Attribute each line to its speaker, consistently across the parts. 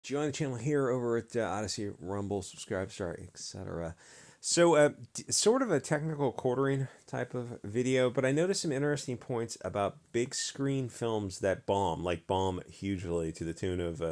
Speaker 1: Join the channel here over at Odyssey, Rumble, subscribe, start, etc. So, sort of a technical quartering type of video, but I noticed some interesting points about big screen films that bomb hugely to the tune of,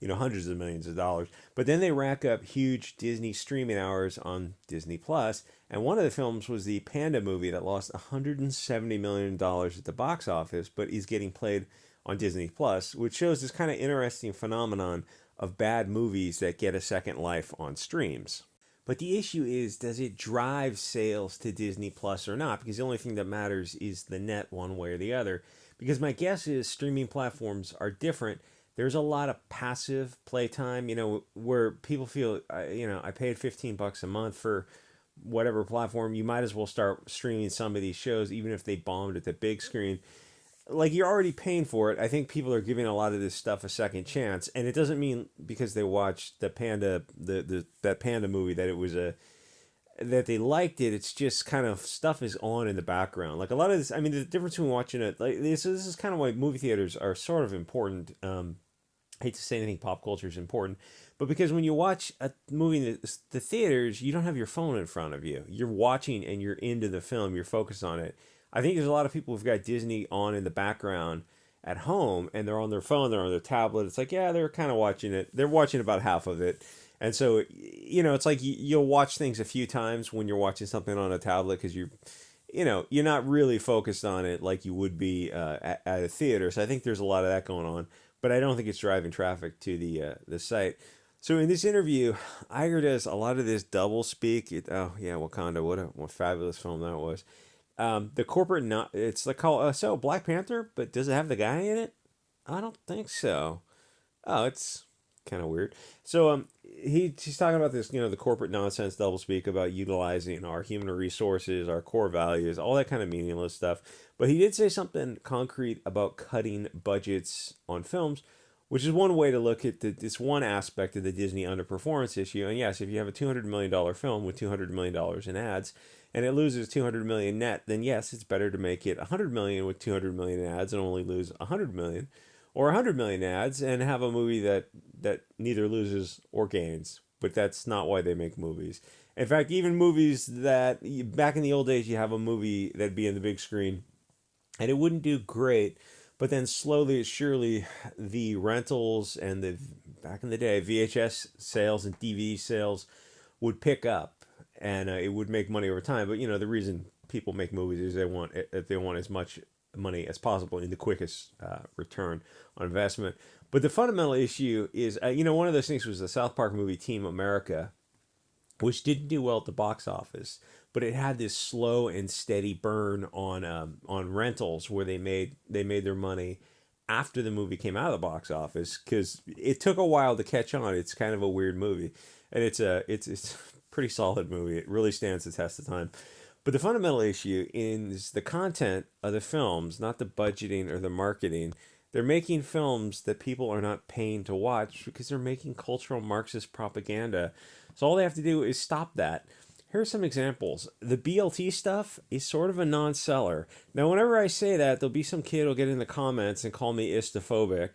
Speaker 1: hundreds of millions of dollars. But then they rack up huge Disney streaming hours on Disney Plus. And one of the films was the Panda movie that lost $170 million at the box office, but is getting played on Disney Plus, which shows this kind of interesting phenomenon of bad movies that get a second life on streams. But the issue is, does it drive sales to Disney Plus or not? Because the only thing that matters is the net one way or the other. Because my guess is streaming platforms are different. There's a lot of passive playtime, where people feel, I paid $15 a month for whatever platform. You might as well start streaming some of these shows, even if they bombed at the big screen. Like, you're already paying for it. I think people are giving a lot of this stuff a second chance, and it doesn't mean because they watched the Panda, that Panda movie, that they liked it. It's just kind of stuff is on in the background. Like a lot of this, I mean, the difference between watching it, like this is kind of why movie theaters are sort of important. I hate to say anything pop culture is important, but because when you watch a movie in the theaters, you don't have your phone in front of you. You're watching and you're into the film. You're focused on it. I think there's a lot of people who've got Disney on in the background at home, and they're on their phone, they're on their tablet. It's like, yeah, they're kind of watching it. They're watching about half of it. And so, it's like you'll watch things a few times when you're watching something on a tablet because you're not really focused on it like you would be at a theater. So I think there's a lot of that going on, but I don't think it's driving traffic to the site. So in this interview, Iger does a lot of this double speak. Oh yeah, Wakanda! What fabulous film that was. The corporate, not it's like called so Black Panther, but does it have the guy in it? I don't think so. Oh, it's kind of weird. So he's talking about this, the corporate nonsense doublespeak about utilizing our human resources, our core values, all that kind of meaningless stuff. But he did say something concrete about cutting budgets on films, which is one way to look at this one aspect of the Disney underperformance issue. And yes, if you have a $200 million film with $200 million in ads, and it loses 200 million net, then yes, it's better to make it 100 million with 200 million ads and only lose 100 million, or 100 million ads and have a movie that neither loses or gains. But that's not why they make movies. In fact, even movies that back in the old days, you have a movie that'd be in the big screen and it wouldn't do great, but then slowly, surely, the rentals and the back in the day VHS sales and DVD sales would pick up, and it would make money over time. But the reason people make movies is they want as much money as possible in the quickest return on investment. But the fundamental issue is, one of those things was the South Park movie Team America, which didn't do well at the box office, but it had this slow and steady burn on rentals where they made their money after the movie came out of the box office because it took a while to catch on. It's kind of a weird movie, and it's a pretty solid movie. It really stands the test of time. But the fundamental issue is the content of the films, not the budgeting or the marketing. They're making films that people are not paying to watch because they're making cultural Marxist propaganda. So all they have to do is stop that. Here are some examples. The BLT stuff is sort of a non-seller. Now, whenever I say that, there'll be some kid who'll get in the comments and call me istophobic.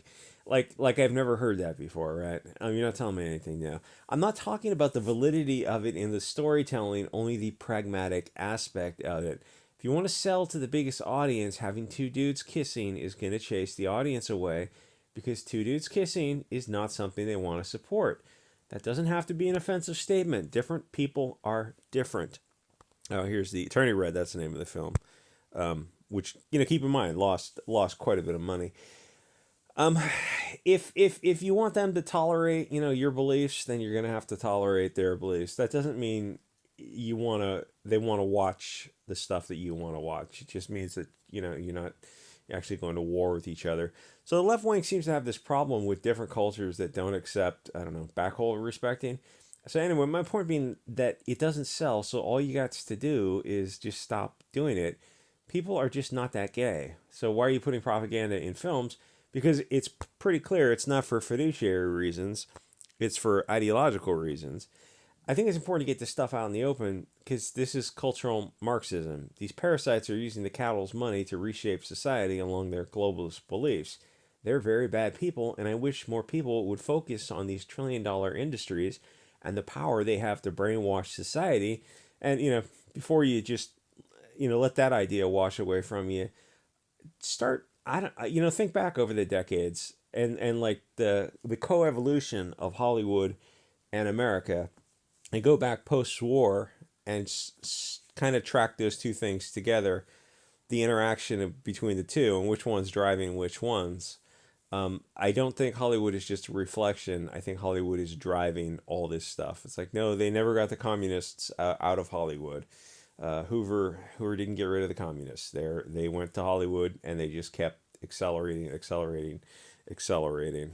Speaker 1: Like I've never heard that before, right? You're not telling me anything now. I'm not talking about the validity of it in the storytelling, only the pragmatic aspect of it. If you want to sell to the biggest audience, having two dudes kissing is going to chase the audience away because two dudes kissing is not something they want to support. That doesn't have to be an offensive statement. Different people are different. Oh, here's the Attorney Red. That's the name of the film, which keep in mind lost quite a bit of money. If you want them to tolerate your beliefs, then you're gonna have to tolerate their beliefs. That doesn't mean they want to watch the stuff that you want to watch. It just means that you're not actually going to war with each other. So the left wing seems to have this problem with different cultures that don't accept, I don't know, backhole respecting. So anyway, my point being that it doesn't sell, so all you got to do is just stop doing it. People are just not that gay. So why are you putting propaganda in films? Because it's pretty clear it's not for fiduciary reasons, it's for ideological reasons. I think it's important to get this stuff out in the open because this is cultural Marxism. These parasites are using the cattle's money to reshape society along their globalist beliefs. They're very bad people, and I wish more people would focus on these trillion-dollar industries and the power they have to brainwash society. And before you just let that idea wash away from you, start I don't think back over the decades and like the coevolution of Hollywood and America, and go back post-war and kind of track those two things together, the interaction between the two and which one's driving which ones. I don't think Hollywood is just a reflection. I think Hollywood is driving all this stuff. It's like, no, they never got the communists out of Hollywood. Hoover didn't get rid of the communists. They went to Hollywood and they just kept accelerating, accelerating, accelerating.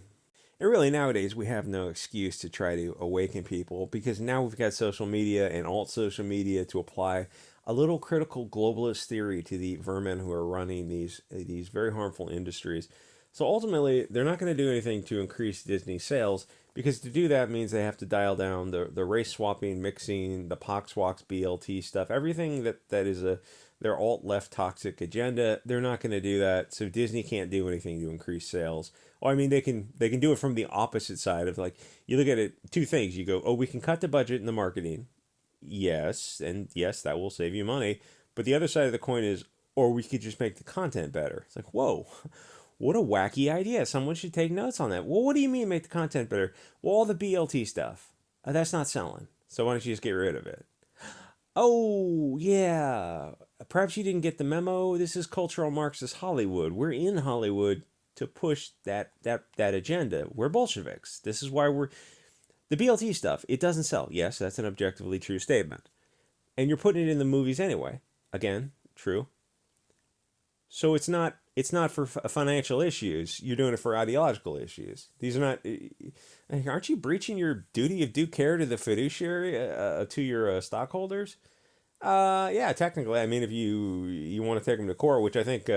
Speaker 1: And really, nowadays, we have no excuse to try to awaken people, because now we've got social media and alt social media to apply a little critical globalist theory to the vermin who are running these very harmful industries. So ultimately, they're not going to do anything to increase Disney sales, because to do that means they have to dial down the race swapping, mixing, the Poxwox BLT stuff, everything that is their alt left toxic agenda. They're not going to do that, so Disney can't do anything to increase sales. Well, I mean, they can do it from the opposite side of, like, you look at it, two things. You go, oh, we can cut the budget in the marketing. Yes, and yes, that will save you money. But the other side of the coin is, or we could just make the content better. It's like, whoa, what a wacky idea. Someone should take notes on that. Well, what do you mean make the content better? Well, all the BLT stuff, that's not selling. So why don't you just get rid of it? Oh, yeah. Perhaps you didn't get the memo. This is cultural Marxist Hollywood. We're in Hollywood to push that agenda. We're Bolsheviks. This is why the BLT stuff, it doesn't sell. Yes, that's an objectively true statement. And you're putting it in the movies anyway. Again, true. So it's not for financial issues. You're doing it for ideological issues. These are not. Aren't you breaching your duty of due care to the fiduciary, to your stockholders? Yeah, technically. I mean, if you want to take them to court, which I think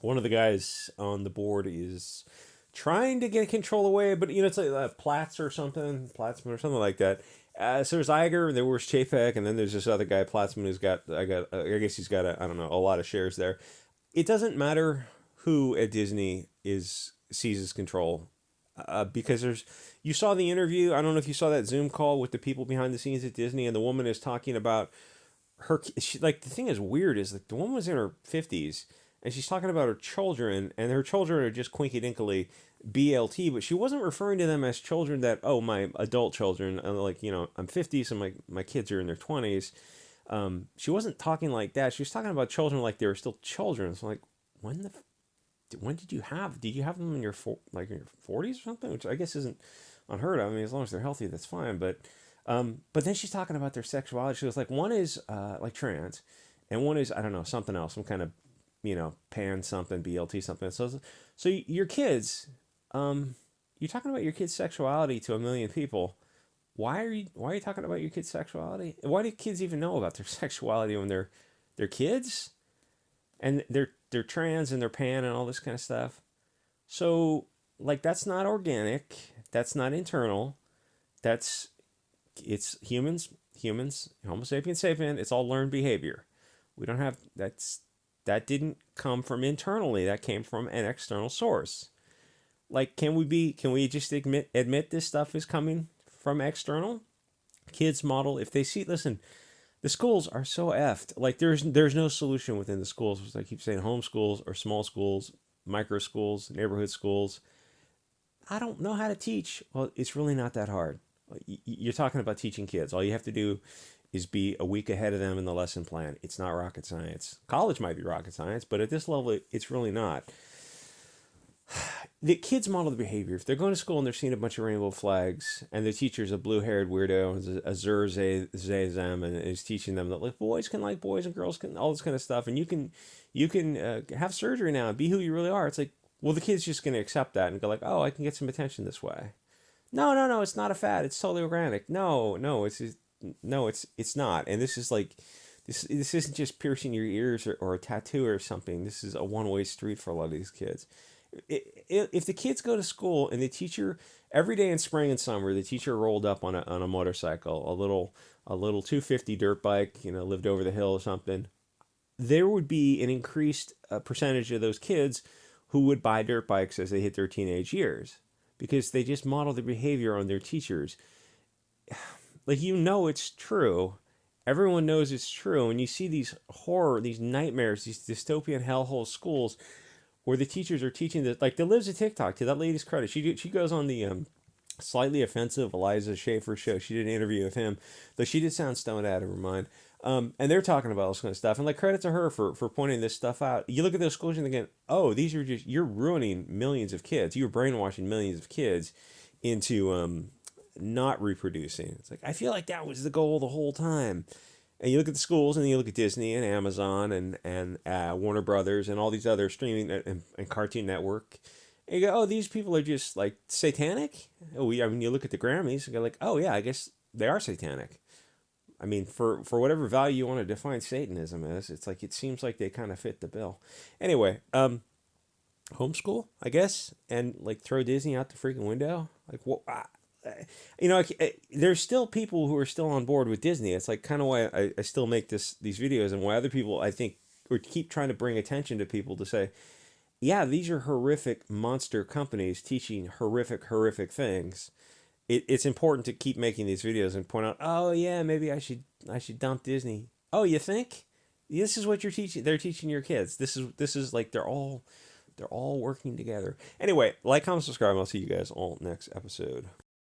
Speaker 1: one of the guys on the board is trying to get control away, but it's like Platzman or something like that. So there's Iger, there was Chapek, and then there's this other guy, Platzman, who's I guess he's got I don't know, a lot of shares there. It doesn't matter who at Disney seizes control, because you saw the interview. I don't know if you saw that Zoom call with the people behind the scenes at Disney, and the woman is talking about like, the thing is weird is, like, the woman was in her 50s, and she's talking about her children, and her children are just quinky-dinkily BLT, but she wasn't referring to them as children that, oh, my adult children, like, I'm 50, so my kids are in their 20s. She wasn't talking like that. She was talking about children like they were still children. So, like, when did you have them in your 40s or something? Which I guess isn't unheard of. I mean, as long as they're healthy, that's fine. But then she's talking about their sexuality. She was like, one is like trans, and one is, I don't know, something else, some kind of pan something, BLT something. So your kids, you're talking about your kids' sexuality to a million people. Why are you talking about your kids' sexuality? Why do kids even know about their sexuality when they're kids, and they're trans and they're pan and all this kind of stuff? So, like, that's not organic. That's not internal. It's humans, Homo sapiens sapien. It's all learned behavior. We don't have that didn't come from internally. That came from an external source. Like, can we just admit this stuff is coming from external? Kids model, if they see, listen, the schools are so effed. Like, there's no solution within the schools. As I keep saying, home schools or small schools, micro schools, neighborhood schools. I don't know how to teach. Well, it's really not that hard. You're talking about teaching kids. All you have to do is be a week ahead of them in the lesson plan. It's not rocket science. College might be rocket science, but at this level, it's really not. The kids model the behavior. If they're going to school and they're seeing a bunch of rainbow flags, and the teacher's a blue-haired weirdo, a zem, and is teaching them that, like, boys can like boys and girls can, all this kind of stuff, and you can have surgery now and be who you really are. It's like, well, the kid's just going to accept that and go like, oh, I can get some attention this way. No, it's not a fad. It's totally organic. No, it's not. And this is like, this isn't just piercing your ears or a tattoo or something. This is a one-way street for a lot of these kids. If the kids go to school and the teacher, every day in spring and summer, the teacher rolled up on a motorcycle, a little 250 dirt bike, lived over the hill or something, there would be an increased percentage of those kids who would buy dirt bikes as they hit their teenage years because they just model their behavior on their teachers. Like, it's true. Everyone knows it's true. And you see these horror, these nightmares, these dystopian hellhole schools where the teachers are teaching this. Like, there lives a TikTok, to that lady's credit. She goes on the slightly offensive Eliza Schaefer show. She did an interview with him, though she did sound stoned out of her mind. And they're talking about all this kind of stuff. And like, credit to her for pointing this stuff out. You look at those schools and thinking, oh, you're ruining millions of kids. You're brainwashing millions of kids into not reproducing. It's like, I feel like that was the goal the whole time. And you look at the schools, and you look at Disney and Amazon and Warner Brothers and all these other streaming and Cartoon Network. And you go, oh, these people are just like satanic. I mean, you look at the Grammys and go like, oh yeah, I guess they are satanic. I mean, for whatever value you want to define Satanism as, it's like, it seems like they kind of fit the bill. Anyway, homeschool, I guess, and like throw Disney out the freaking window. Like, what? There's still people who are still on board with Disney. It's like kind of why I still make these videos, and why other people, I think, or keep trying to bring attention to people to say, yeah, these are horrific monster companies teaching horrific things. It's important to keep making these videos and point out, oh yeah, maybe I should dump Disney. Oh, you think? This is what you're teaching. They're teaching your kids. This is like, they're all working together. Anyway, like, comment, subscribe, and I'll see you guys all next episode.